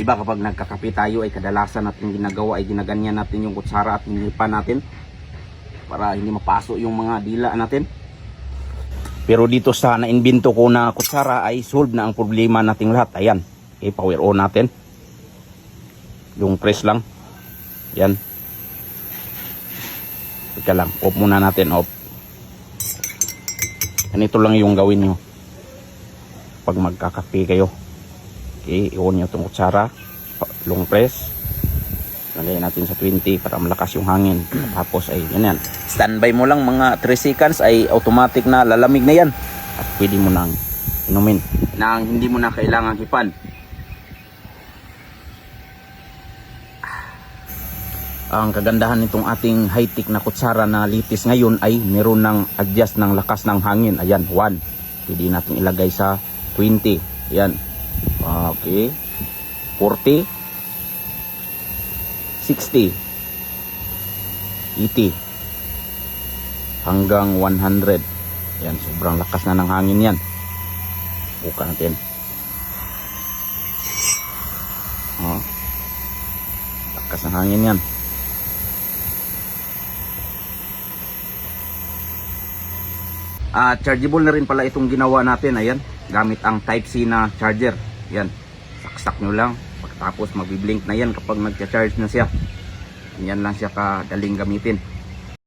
ba kapag nagkakape tayo ay kadalasan natin ginagawa ay ginaganyan natin yung kutsara at hinipan natin para hindi mapaso yung mga dila natin. Pero dito sa na-invento ko na kutsara ay solve na ang problema nating lahat. Ayan, power on natin. Yung press lang. Yan. Teka lang, off muna natin, off. Ganito lang yung gawin nyo pag magkakape kayo. Okay, i-on nyo itong kutsara, long press. Nalagay natin sa 20 para malakas yung hangin. Tapos ay yan. Standby mo lang mga 3 seconds ay automatic na lalamig na yan. At pwede mo nang inumin. Nang hindi mo na kailangang hipan. Ang kagandahan nitong ating high-tech na kutsara na litis ngayon ay meron ng adjust ng lakas ng hangin. Ayan, 1. Pwede natin ilagay sa 20. Ayan. Okay. 40. 60. 80. Hanggang 100. Ayan, sobrang lakas na ng hangin yan. Buka natin. Lakas ng hangin yan. Chargeable na rin pala itong ginawa natin. Ayan, gamit ang Type-C na charger. Yan, saksak nyo lang. Pagkatapos magbiblink na yan kapag nagcha-charge na siya. Yan lang siya kadaling gamitin.